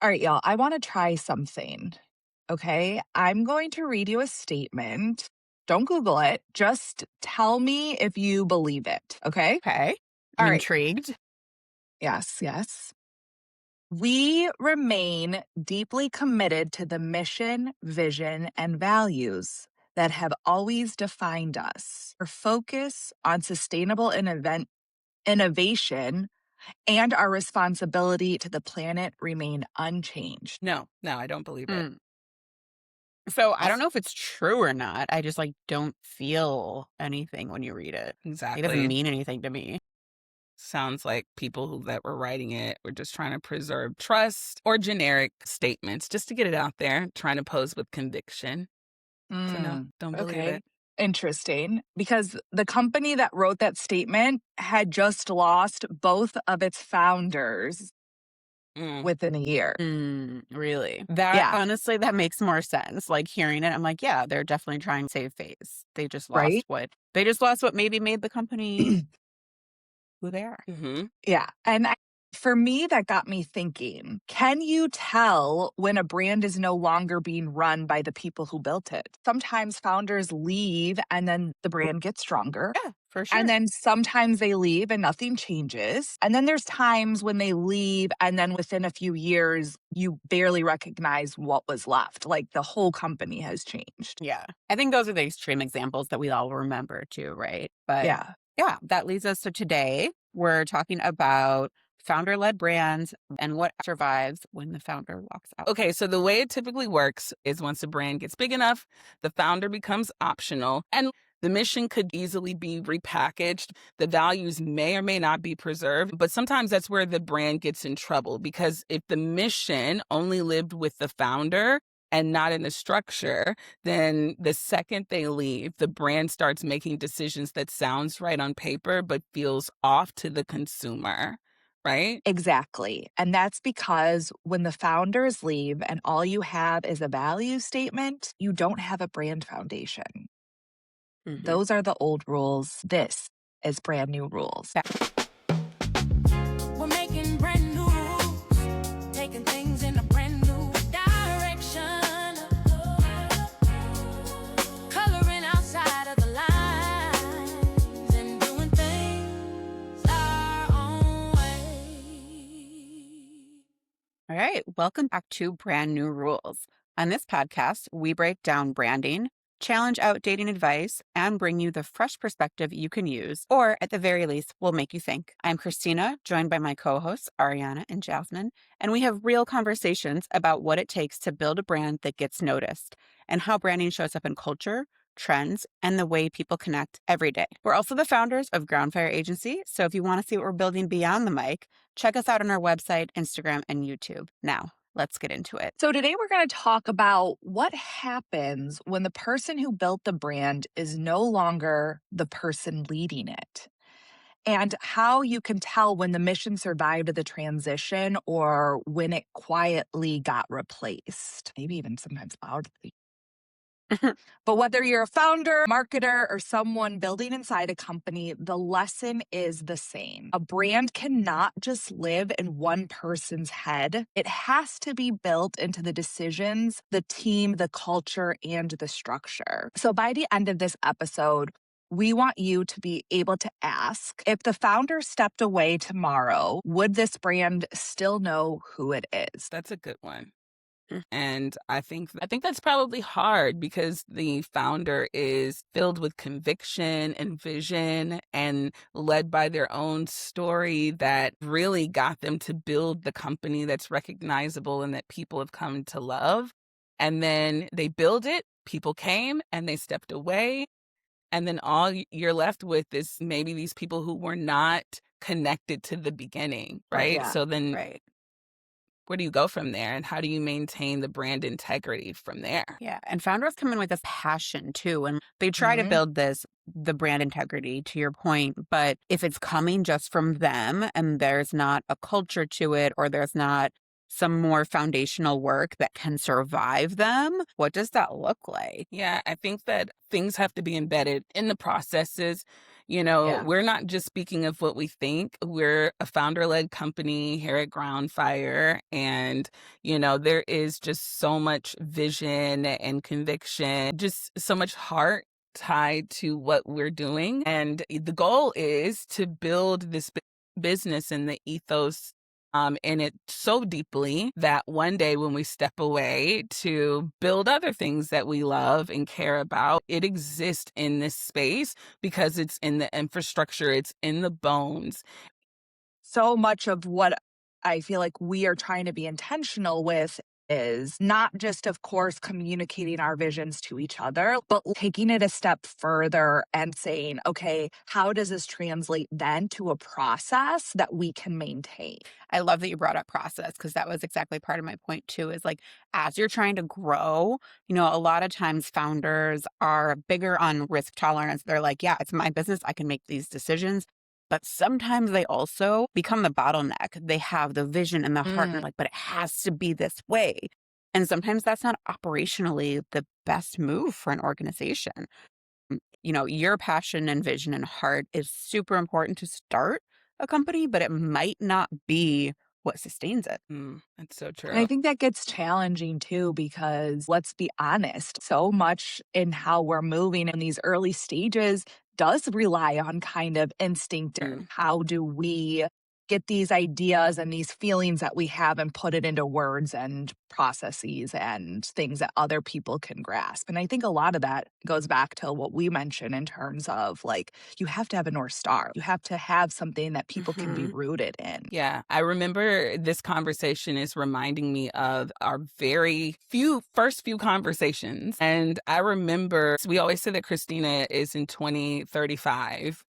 All right, y'all, I want to try something. Okay. I'm going to read you a statement. Don't Google it. Just tell me if you believe it. Okay. Okay. I'm All right. intrigued. Yes, yes. We remain deeply committed to the mission, vision, and values that have always defined us. Our focus on sustainable innovation and our responsibility to the planet remain unchanged. No, I don't believe it. Mm. So I don't know if it's true or not. I just don't feel anything when you read it. It doesn't Exactly. mean anything to me. Sounds like that were writing it were just trying to preserve trust or generic statements just to get it out there, trying to pose with conviction. So no, don't believe Okay. it. Interesting. Because the company that wrote that statement had just lost both of its founders Mm. within a year. Really? That Yeah. honestly, that makes more sense. Hearing it, I'm like, yeah, they're definitely trying to save face. They just Right? lost what maybe made the company who they are. Mm-hmm. Yeah. And for me, that got me thinking, can you tell when a brand is no longer being run by the people who built it? Sometimes founders leave and then the brand gets stronger. Yeah, for sure. And then sometimes they leave and nothing changes. And then there's times when they leave and then within a few years, you barely recognize what was left. Like the whole company has changed. Yeah. I think those are the extreme examples that we all remember too, right? But Yeah. that leads us to today. We're talking about founder-led brands and what survives when the founder walks out. Okay, so the way it typically works is once a brand gets big enough, the founder becomes optional and the mission could easily be repackaged. The values may or may not be preserved, but sometimes that's where the brand gets in trouble because if the mission only lived with the founder and not in the structure, then the second they leave, the brand starts making decisions that sounds right on paper but feels off to the consumer. Right? Exactly. And that's because when the founders leave and all you have is a value statement, you don't have a brand foundation. Mhm. Those are the old rules. This is brand new rules. We're making brand new rules, taking things in a brand new direction, coloring outside of the lines and doing things our own way. All right. Welcome back to Brand New Rules. On this podcast, we break down branding, challenge outdated advice, and bring you the fresh perspective you can use, or at the very least, will make you think. I'm Christina, joined by my co-hosts, Ariana and Jasmine, and we have real conversations about what it takes to build a brand that gets noticed and how branding shows up in culture, trends, and the way people connect every day. We're also the founders of Groundfire Agency, so if you want to see what we're building beyond the mic, check us out on our website, Instagram, and YouTube. Now, let's get into it. So today we're going to talk about what happens when the person who built the brand is no longer the person leading it, and how you can tell when the mission survived the transition or when it quietly got replaced, maybe even sometimes loudly. But whether you're a founder, marketer, or someone building inside a company, the lesson is the same. A brand cannot just live in one person's head. It has to be built into the decisions, the team, the culture, and the structure. So by the end of this episode, we want you to be able to ask, if the founder stepped away tomorrow, would this brand still know who it is? That's a good one. And I think that's probably hard because the founder is filled with conviction and vision and led by their own story that really got them to build the company that's recognizable and that people have come to love. And then they build it, people came and they stepped away. And then all you're left with is maybe these people who were not connected to the beginning, right? Yeah. So then Right. where do you go from there? And how do you maintain the brand integrity from there? Yeah. And founders come in with a passion too. And they try to build the brand integrity to your point. But if it's coming just from them and there's not a culture to it, or there's not some more foundational work that can survive them, what does that look like? Yeah, I think that things have to be embedded in the processes. Yeah. We're not just speaking of what we think. We're a founder-led company here at Ground Fire. And, there is just so much vision and conviction, just so much heart tied to what we're doing. And the goal is to build this business and the ethos in it so deeply that one day when we step away to build other things that we love and care about, it exists in this space because it's in the infrastructure, it's in the bones. So much of what I feel like we are trying to be intentional with is not just, of course, communicating our visions to each other, but taking it a step further and saying, okay, how does this translate then to a process that we can maintain? I love that you brought up process because that was exactly part of my point too, is like as you're trying to grow, a lot of times founders are bigger on risk tolerance. They're like, yeah, it's my business. I can make these decisions. But sometimes they also become the bottleneck. They have the vision and the heart, and they're like, but it has to be this way. And sometimes that's not operationally the best move for an organization. Your passion and vision and heart is super important to start a company, but it might not be what sustains it. That's so And I true. think that gets challenging too, because let's be honest, so much in how we're moving in these early stages does rely on kind of instinct. How do we get these ideas and these feelings that we have and put it into words and processes and things that other people can grasp? And I think a lot of that goes back to what we mentioned in terms of like, you have to have a North Star. You have to have something that people can be rooted in. Yeah, I remember this conversation is reminding me of our very first few conversations. And I remember we always say that Christina is in 2035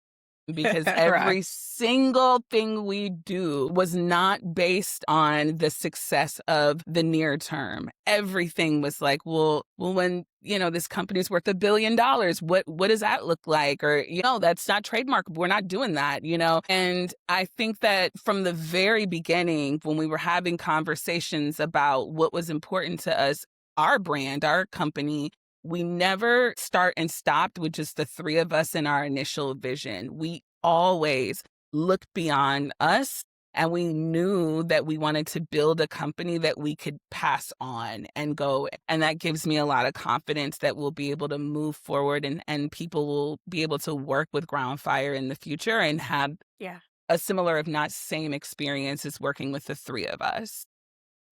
because every single thing we do was not based on the success of the near term. Everything was like, well, when this company's worth $1 billion, what does that look like? Or that's not trademarkable. We're not doing that. And I think that from the very beginning, when we were having conversations about what was important to us, our brand, our company, we never start and stopped with just the three of us in our initial vision. We always looked beyond us, and we knew that we wanted to build a company that we could pass on and go. And that gives me a lot of confidence that we'll be able to move forward and people will be able to work with Ground Fire in the future and have a similar, if not same experience as working with the three of us.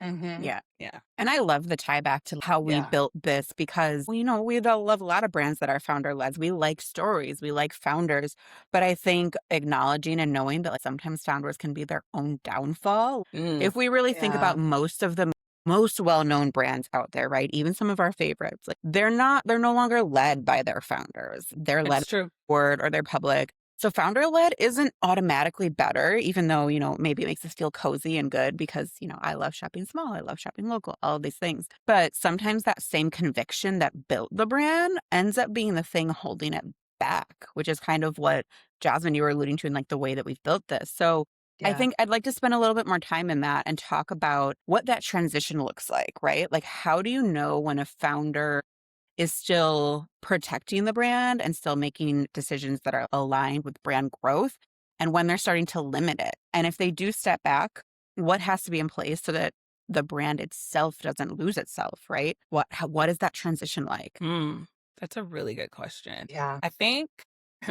Yeah. Yeah. And I love the tie back to how we built this because, we all love a lot of brands that are founder led. We like stories, we like founders. But I think acknowledging and knowing that like, sometimes founders can be their own downfall. If we really think about most of the most well-known brands out there, right? Even some of our favorites, like they're no longer led by their founders. They're led by the board or they're public. So founder-led isn't automatically better, even though, maybe it makes us feel cozy and good because, I love shopping small, I love shopping local, all of these things. But sometimes that same conviction that built the brand ends up being the thing holding it back, which is kind of what, Jasmine, you were alluding to in like the way that we've built this. So I think I'd like to spend a little bit more time in that and talk about what that transition looks like, right? Like, how do you know when a founder is still protecting the brand and still making decisions that are aligned with brand growth, and when they're starting to limit it? And if they do step back, what has to be in place so that the brand itself doesn't lose itself, right? What is that transition like? That's a really good question. Yeah. I think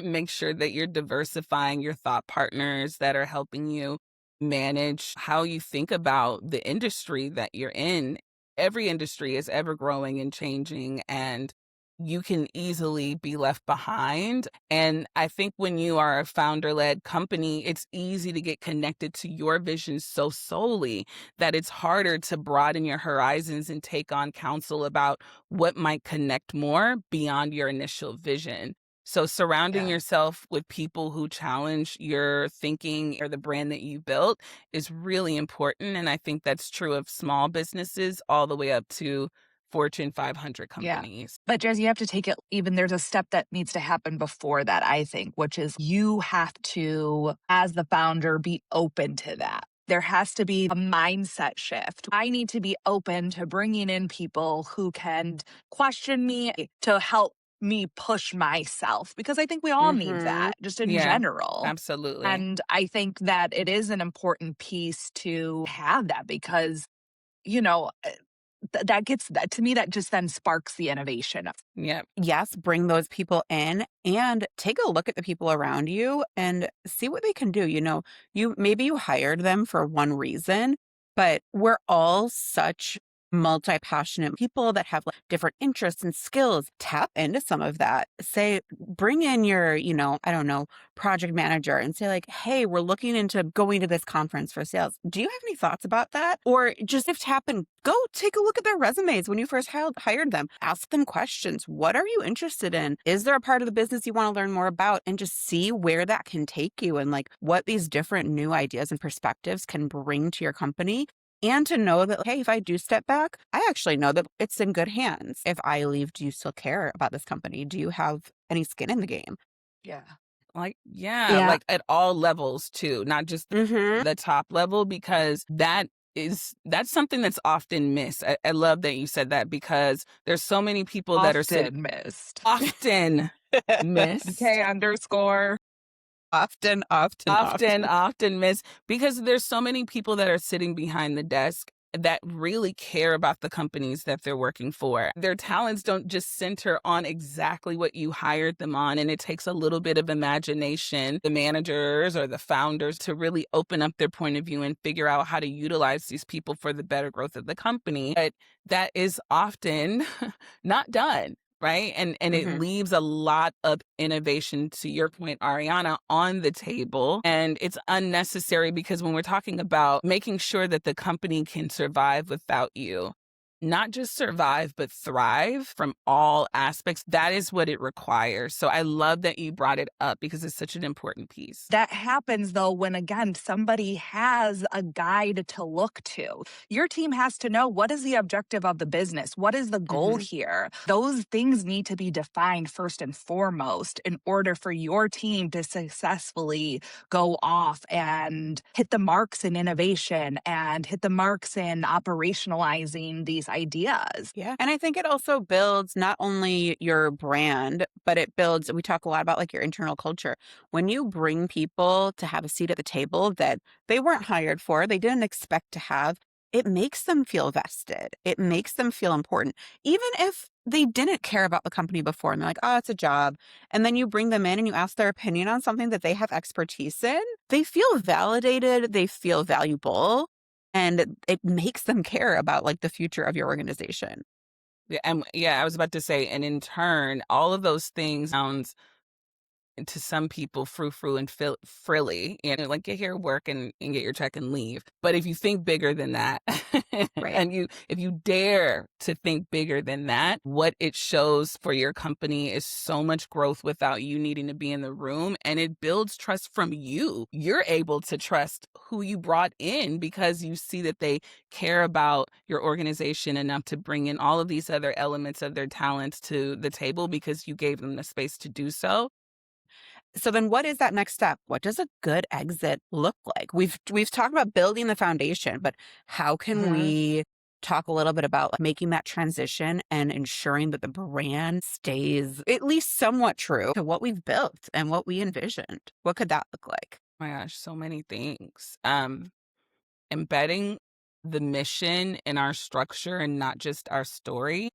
make sure that you're diversifying your thought partners that are helping you manage how you think about the industry that you're in. Every industry is ever growing and changing, and you can easily be left behind. And I think when you are a founder-led company, it's easy to get connected to your vision so solely that it's harder to broaden your horizons and take on counsel about what might connect more beyond your initial vision. So surrounding yourself with people who challenge your thinking or the brand that you built is really important. And I think that's true of small businesses all the way up to Fortune 500 companies. But Jazz, you have to take it even, there's a step that needs to happen before that, I think, which is you have to, as the founder, be open to that. There has to be a mindset shift. I need to be open to bringing in people who can question me to help me push myself, because I think we all need that just in Yeah, general. absolutely. And I think that it is an important piece to have that because, you know, that gets that to me, that just then sparks the innovation. Yep. Yes, bring those people in and take a look at the people around you and see what they can do. You hired them for one reason, but we're all such multi-passionate people that have like different interests and skills. Tap into some of that. Say, bring in your, I don't know, project manager and say like, hey, we're looking into going to this conference for sales. Do you have any thoughts about that? Or just if tap and go take a look at their resumes when you first hired them. Ask them questions. What are you interested in? Is there a part of the business you want to learn more about? And just see where that can take you and like what these different new ideas and perspectives can bring to your company. And to know that, hey, if I do step back, I actually know that it's in good hands. If I leave, do you still care about this company? Do you have any skin in the game? Yeah. Yeah, Yeah. like at all levels too, not just the top level, because that's something that's often missed. I love that you said that because there's so many people that are sitting Often missed. often missed. Okay, underscore. Often, often, often. Often miss, because there's so many people that are sitting behind the desk that really care about the companies that they're working for. Their talents don't just center on exactly what you hired them on. And it takes a little bit of imagination, the managers or the founders, to really open up their point of view and figure out how to utilize these people for the better growth of the company. But that is often not done. Right. And it leaves a lot of innovation, to your point, Ariana, on the table. And it's unnecessary because when we're talking about making sure that the company can survive without you, not just survive, but thrive from all aspects, that is what it requires. So I love that you brought it up because it's such an important piece. That happens though when, again, somebody has a guide to look to. Your team has to know, what is the objective of the business? What is the goal here? Those things need to be defined first and foremost in order for your team to successfully go off and hit the marks in innovation and hit the marks in operationalizing these ideas. Yeah. And I think it also builds not only your brand, but it builds, we talk a lot about like your internal culture. When you bring people to have a seat at the table that they weren't hired for, they didn't expect to have, it makes them feel vested. It makes them feel important. Even if they didn't care about the company before and they're like, oh, it's a job. And then you bring them in and you ask their opinion on something that they have expertise in, they feel validated, they feel valuable. And it makes them care about like the future of your organization. Yeah, and I was about to say, and in turn, all of those things sounds to some people frou-frou and frilly, like get here, work and get your check and leave. But if you think bigger than that, Right. and if you dare to think bigger than that, what it shows for your company is so much growth without you needing to be in the room. And it builds trust from you. You're able to trust who you brought in because you see that they care about your organization enough to bring in all of these other elements of their talents to the table because you gave them the space to do so. So then what is that next step? What does a good exit look like? We've talked about building the foundation, but how can we talk a little bit about like, making that transition and ensuring that the brand stays at least somewhat true to what we've built and what we envisioned? What could that look like? Oh my gosh, so many things. Embedding the mission in our structure and not just our story.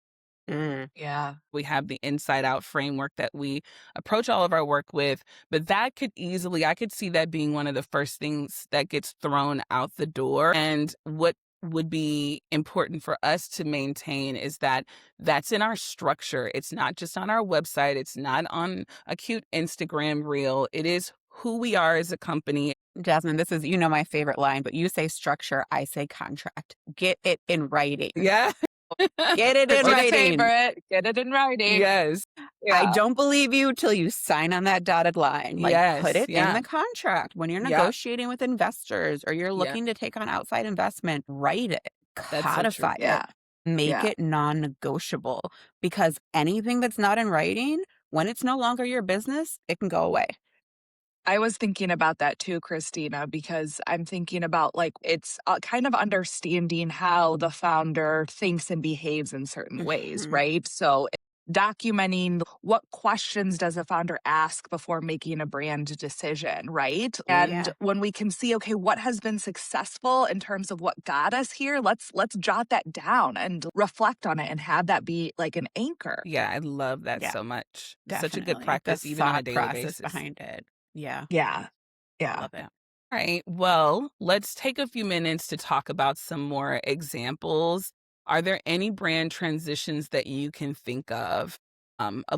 Yeah. We have the inside out framework that we approach all of our work with, but that could easily, I could see that being one of the first things that gets thrown out the door. And what would be important for us to maintain is that that's in our structure. It's not just on our website. It's not on a cute Instagram reel. It is who we are as a company. Jasmine, this is, my favorite line, but you say structure, I say contract. Get it in writing. Yeah. Get it in Or the writing. favorite, get it in writing. Yes. I don't believe you till you sign on that dotted line. Like, put it in yeah. the contract. When you're negotiating with investors or you're looking to take on outside investment, write it, That's so true. codify it, make it non-negotiable. Because anything that's not in writing, when it's no longer your business, it can go away. I was thinking about that too, Christina, because I'm thinking about like it's kind of understanding how the founder thinks and behaves in certain ways, right? So documenting what questions does a founder ask before making a brand decision, right? And when we can see, okay, what has been successful in terms of what got us here, let's jot that down and reflect on it and have that be like an anchor. Yeah, I love that so much. Such a good Definitely. practice, The even on a thought daily process basis. behind it. Yeah. Yeah. I Yeah. love it. All right. Well, let's take a few minutes to talk about some more examples. Are there any brand transitions that you can think of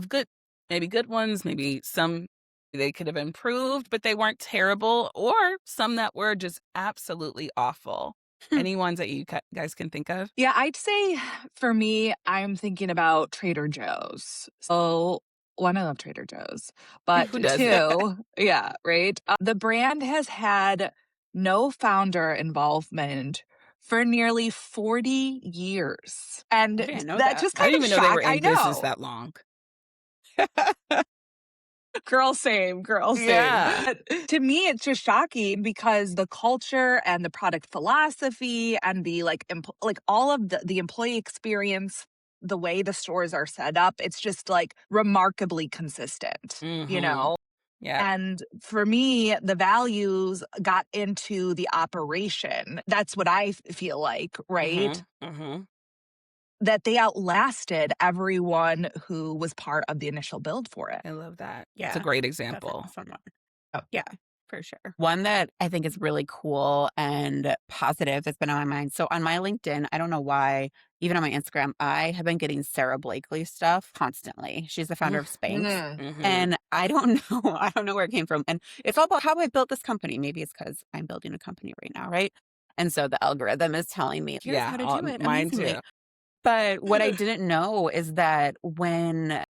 good, maybe good ones, maybe some they could have improved, but they weren't terrible, or some that were just absolutely awful? Any ones that you guys can think of? Yeah, I'd say for me, I'm thinking about Trader Joe's. So, one, I love Trader Joe's, but Who doesn't? two, yeah, right? The brand has had no founder involvement for nearly 40 years. I And didn't know that that. just I kind didn't of even know they were shocked. I in business know. that long. Girl, same, girl, same. Yeah. But to me, it's just shocking because the culture and the product philosophy and the like all of the employee experience, the way the stores are set up, it's just like remarkably consistent, you Mm-hmm. know? Yeah. And for me, the values got into the operation. That's what I feel like, right? Mm-hmm. Mm-hmm. That they outlasted everyone who was part of the initial build for it. I love that. Yeah. It's a great That's an example. awesome one. Oh. Yeah, for sure. One that I think is really cool and positive that's been on my mind. So on my LinkedIn, I don't know why, even on my Instagram, I have been getting Sarah Blakely stuff constantly. She's the founder of Spanx. Mm-hmm. And I don't know, I don't know where it came from. And it's all about how I built this company. Maybe it's because I'm building a company right now, right? And so the algorithm is telling me, here's how to do it mine amazingly. too. But what I didn't know is that when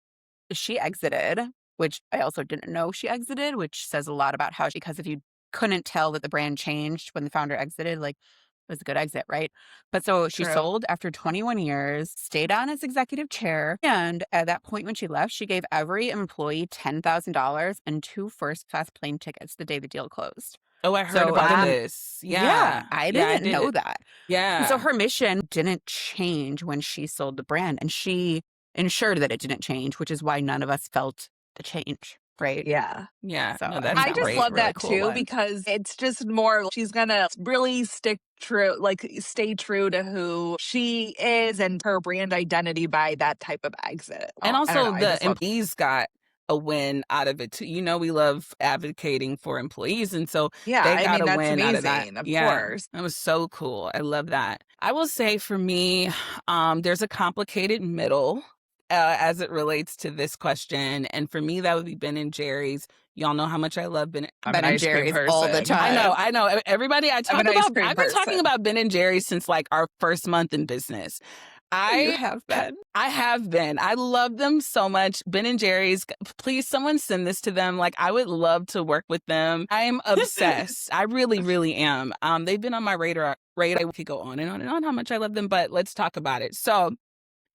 she exited, which I also didn't know she exited, which says a lot about how because if you couldn't tell that the brand changed when the founder exited, like it was a good exit, right? But so she True. sold after 21 years, stayed on as executive chair. And at that point when she left, she gave every employee $10,000 and 2 first-class plane tickets the day the deal closed. Oh, I heard So about this. Yeah. I Yeah, didn't know that. Yeah. And so her mission didn't change when she sold the brand, and she ensured that it didn't change, which is why none of us felt the change, right? Yeah. Yeah. So No, I that's think I that just was love a really that cool too one. because it's just more she's gonna really stick true, like stay true to who she is and her brand identity by that type of exit. And I don't also know, I the just love employees got a win out of it too. You know, we love advocating for employees, and so Yeah, they I got mean a that's win out of that. amazing, of Yeah, course. that was so cool. I love that. I will say for me, there's a complicated middle as it relates to this question, and for me that would be Ben and Jerry's. Y'all know how much I love Ben I'm Ben an and ice cream Jerry's all the person. time. I know. Everybody I I'm talk an ice about, cream I've been talking person. about Ben and Jerry's since like our first month in business. You have been. I have been. I love them so much. Ben and Jerry's, please someone send this to them. Like I would love to work with them. I'm obsessed. I really, really am. They've been on my radar. We could go on and on and on how much I love them, but let's talk about it. So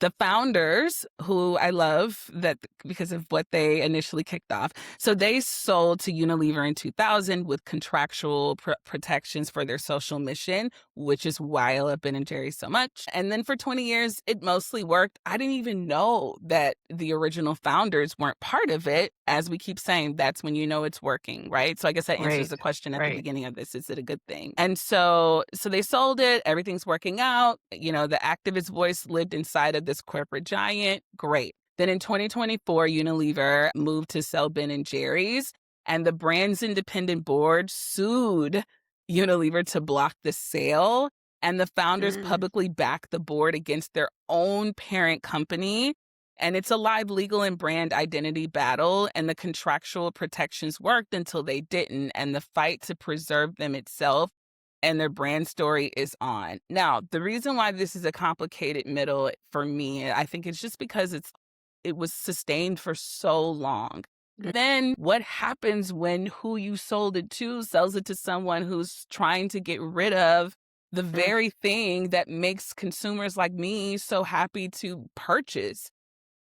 the founders, who I love that because of what they initially kicked off. So they sold to Unilever in 2000 with contractual protections for their social mission, which is why I love Ben & Jerry's so much. And then for 20 years, it mostly worked. I didn't even know that the original founders weren't part of it. As we keep saying, that's when you know it's working, right? So I guess that answers the question at the beginning of this. Is it a good thing? And so they sold it. Everything's working out. You know, the activist voice lived inside of this corporate giant. Great. Then in 2024, Unilever moved to sell Ben & Jerry's, and the brand's independent board sued Unilever to block the sale. And the founders publicly backed the board against their own parent company. And it's a live legal and brand identity battle, and the contractual protections worked until they didn't. And the fight to preserve them itself and their brand story is on. Now, the reason why this is a complicated middle for me, I think it's just because it was sustained for so long. Then what happens when who you sold it to sells it to someone who's trying to get rid of the very thing that makes consumers like me so happy to purchase,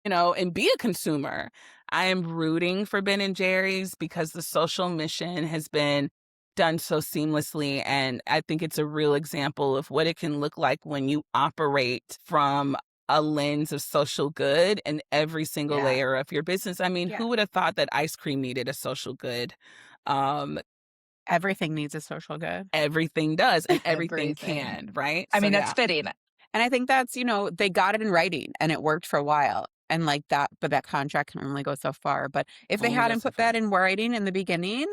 you know, and be a consumer? I am rooting for Ben & Jerry's because the social mission has been done so seamlessly. And I think it's a real example of what it can look like when you operate from a lens of social good in every single layer of your business. I mean, who would have thought that ice cream needed a social good? Everything needs a social good. Everything does, and everything can, right? I mean, that's fitting. And I think that's, they got it in writing and it worked for a while. And like that, but that contract can only go so far. But if they hadn't put that in writing in the beginning,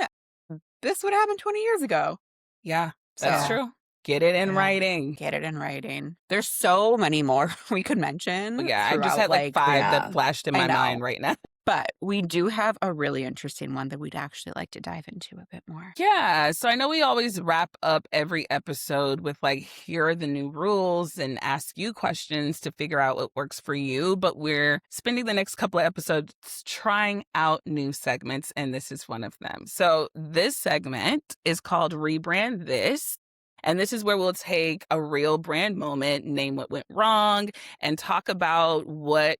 this would happen 20 years ago. Yeah, that's true. Get it in writing. Get it in writing. There's so many more we could mention. Well, I just had like 5 that flashed in my mind right now. But we do have a really interesting one that we'd actually like to dive into a bit more. Yeah. So I know we always wrap up every episode with like, here are the new rules and ask you questions to figure out what works for you. But we're spending the next couple of episodes trying out new segments, and this is one of them. So this segment is called Rebrand This. And this is where we'll take a real brand moment, name what went wrong, and talk about what,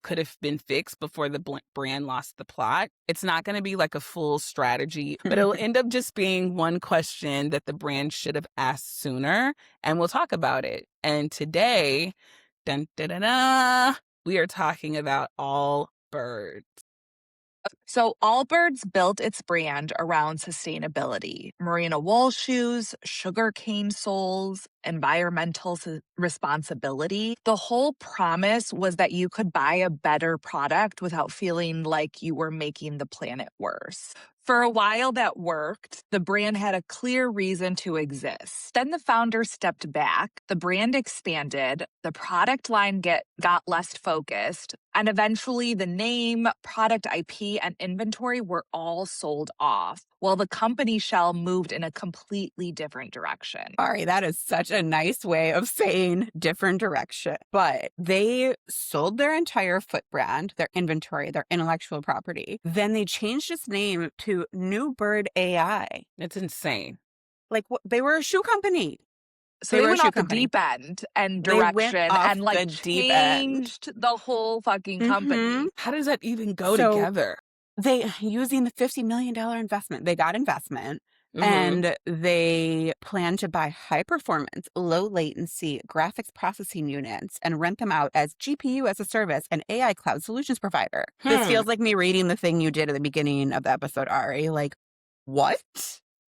could have been fixed before the brand lost the plot. It's not going to be like a full strategy, but it'll end up just being one question that the brand should have asked sooner. And we'll talk about it. And today, dun, da, da, da, we are talking about Allbirds. So Allbirds built its brand around sustainability, merino wool shoes, sugarcane soles, environmental responsibility. The whole promise was that you could buy a better product without feeling like you were making the planet worse. For a while that worked. The brand had a clear reason to exist. Then the founder stepped back, the brand expanded, the product line got less focused, and eventually the name, product IP, and inventory were all sold off, while the company shell moved in a completely different direction. Sorry, that is such a nice way of saying different direction. But they sold their entire foot brand, their inventory, their intellectual property. Then they changed its name to New Bird AI. It's insane. Like, they were a shoe company. So they went off the deep end and direction and like changed the whole fucking company. How does that even go together? They, using the $50 million investment, they got investment. And they plan to buy high performance, low latency graphics processing units and rent them out as GPU as a service and AI cloud solutions provider. This feels like me reading the thing you did at the beginning of the episode, Ari. Like, what?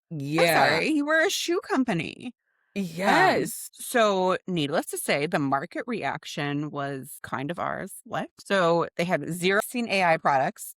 Yeah. I'm sorry, you were a shoe company. Yes. So needless to say, the market reaction was kind of ours. What? So they had 0 AI products,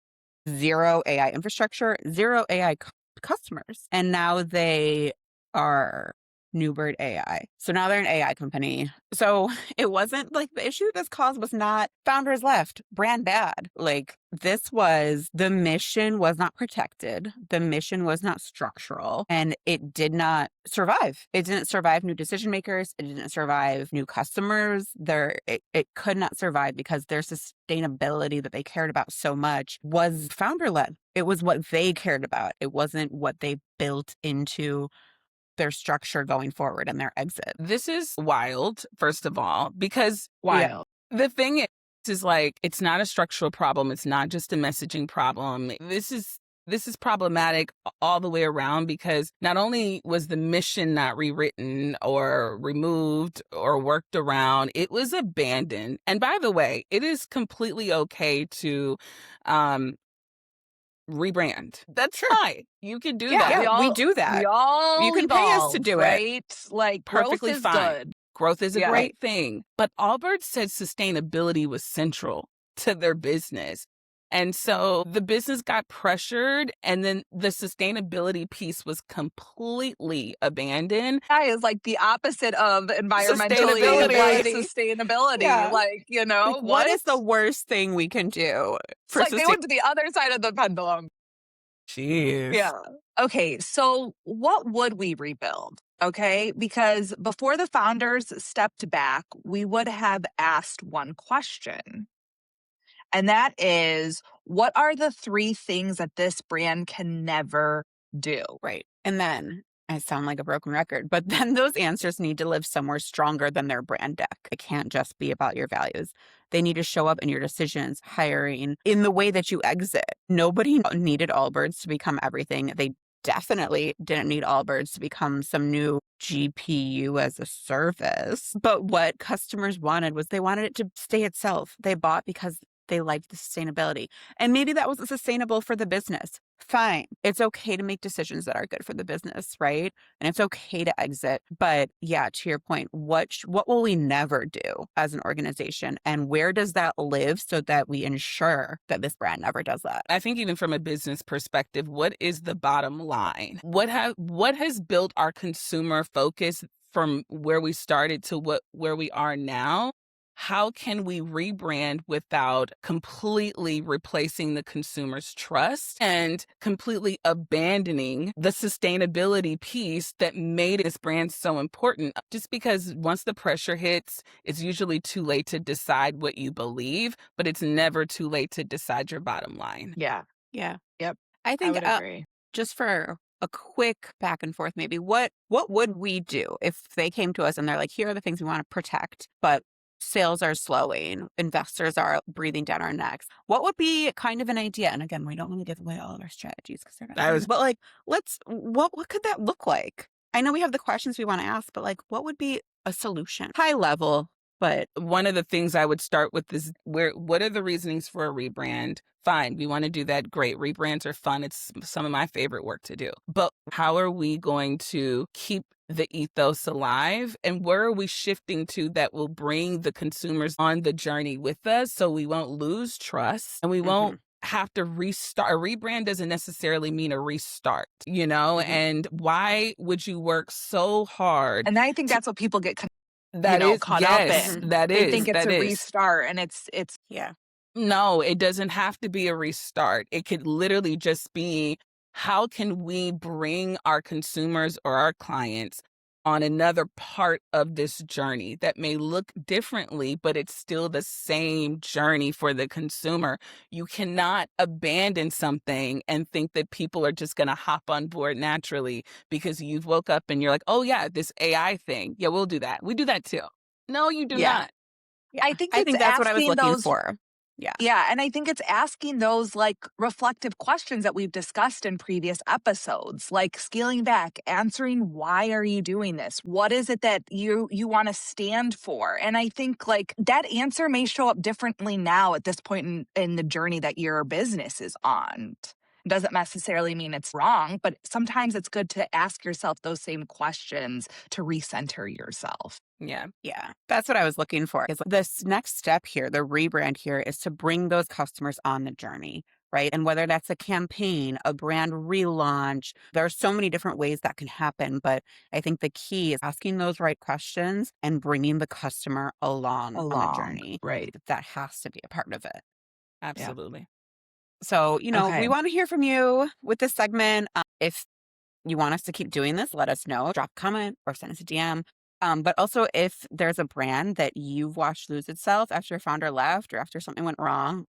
0 AI infrastructure, 0 AI customers. And now they are New Bird AI. So now they're an AI company. So it wasn't like the issue this caused was not founders left, brand bad. Like the mission was not protected. The mission was not structural, and it did not survive. It didn't survive new decision makers. It didn't survive new customers. It could not survive because their sustainability that they cared about so much was founder led. It was what they cared about. It wasn't what they built into their structure going forward and their exit. This is wild, first of all, because the thing is like, it's not a structural problem. It's not just a messaging problem. This is problematic all the way around, because not only was the mission not rewritten or removed or worked around, it was abandoned. And by the way, it is completely okay to rebrand. That's fine. You can do that. Yeah, we do that. You can pay us to do it. Right? Like, Perfectly growth is fine. good. Growth is a great thing. But Allbirds said sustainability was central to their business. And so the business got pressured, and then the sustainability piece was completely abandoned. That is like the opposite of environmentally sustainability. Yeah. Like, what is the worst thing we can do? It's like they went to the other side of the pendulum. Jeez. Yeah. Okay, so what would we rebuild? Okay, because before the founders stepped back, we would have asked one question. And that is, what are the 3 things that this brand can never do? Right. And then, I sound like a broken record, but then those answers need to live somewhere stronger than their brand deck. It can't just be about your values. They need to show up in your decisions, hiring, in the way that you exit. Nobody needed Allbirds to become everything they definitely didn't need Allbirds to become some new GPU as a service. But what customers wanted was they wanted it to stay itself. They bought because they liked the sustainability. And maybe that wasn't sustainable for the business. Fine. It's okay to make decisions that are good for the business, right? And it's okay to exit. But yeah, to your point, what will we never do as an organization? And where does that live so that we ensure that this brand never does that? I think even from a business perspective, what is the bottom line? What has built our consumer focus from where we started to where we are now? How can we rebrand without completely replacing the consumer's trust and completely abandoning the sustainability piece that made this brand so important? Just because once the pressure hits, it's usually too late to decide what you believe, but it's never too late to decide your bottom line. Yeah. Yeah. Yep. I I think would agree. just for a quick back and forth, maybe what would we do if they came to us and they're like, here are the things we want to protect, but sales are slowing, investors are breathing down our necks. What would be kind of an idea? And again, we don't want to give away all of our strategies because they're not. But like, what could that look like? I know we have the questions we want to ask, but like, what would be a solution? High level, but One of the things I would start with is what are the reasonings for a rebrand? Fine, we want to do that. Great. Rebrands are fun. It's some of my favorite work to do. But how are we going to keep the ethos alive? And where are we shifting to that will bring the consumers on the journey with us so we won't lose trust and we won't have to restart. A rebrand doesn't necessarily mean a restart, And why would you work so hard? And I think that's what people get That is, caught yes, up in. that They is, think it's that a is. restart, and it's yeah. No, it doesn't have to be a restart. It could literally just be, how can we bring our consumers or our clients on another part of this journey that may look differently, but it's still the same journey for the consumer. You cannot abandon something and think that people are just going to hop on board naturally because you've woke up and you're like, oh yeah, this AI thing. Yeah, we'll do that. We do that too. No, you do Yeah. not. Yeah. I think that's what I was asking looking those- for. Yeah. Yeah. And I think it's asking those like reflective questions that we've discussed in previous episodes, like scaling back, answering why are you doing this? What is it that you want to stand for? And I think like that answer may show up differently now at this point in the journey that your business is on. It doesn't necessarily mean it's wrong, but sometimes it's good to ask yourself those same questions to recenter yourself. Yeah. Yeah, that's what I was looking for. Is this next step here, the rebrand here, is to bring those customers on the journey, right? And whether that's a campaign, a brand relaunch, there are so many different ways that can happen. But I think the key is asking those right questions and bringing the customer along on the journey. Right. That has to be a part of it. Absolutely. So, Okay. we want to hear from you with this segment. If you want us to keep doing this, let us know. Drop a comment or send us a DM. But also, if there's a brand that you've watched lose itself after a founder left or after something went wrong,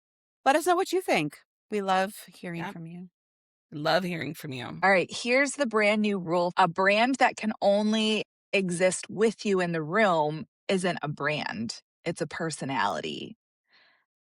let us know what you think. We love hearing from you. Love hearing from you. All right, here's the brand new rule. A brand that can only exist with you in the room isn't a brand. It's a personality.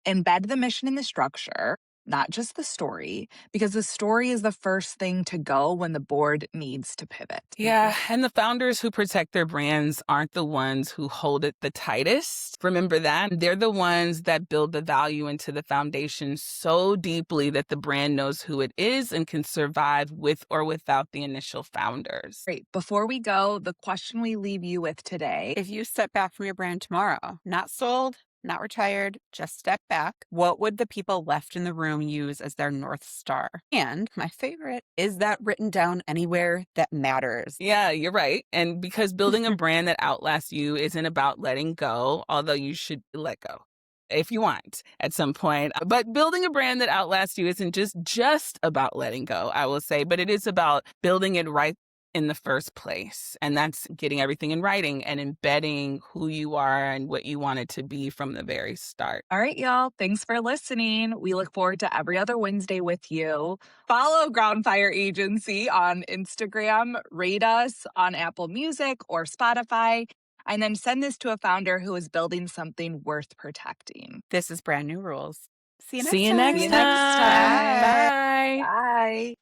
Embed the mission in the structure, not just the story, because the story is the first thing to go when the board needs to pivot. Yeah, and the founders who protect their brands aren't the ones who hold it the tightest. Remember that. They're the ones that build the value into the foundation so deeply that the brand knows who it is and can survive with or without the initial founders. Great. Before we go, the question we leave you with today. If you step back from your brand tomorrow, not sold, not retired, just step back, what would the people left in the room use as their North Star? And my favorite, is that written down anywhere that matters? Yeah, you're right. And because building a brand that outlasts you isn't about letting go, although you should let go if you want at some point. But building a brand that outlasts you isn't just about letting go, I will say, but it is about building it right in the first place. And that's getting everything in writing and embedding who you are and what you want it to be from the very start. All right, y'all. Thanks for listening. We look forward to every other Wednesday with you. Follow Groundfire Agency on Instagram, rate us on Apple Music or Spotify, and then send this to a founder who is building something worth protecting. This is Brand New Rules. See you next See you time. next time. Bye. Bye.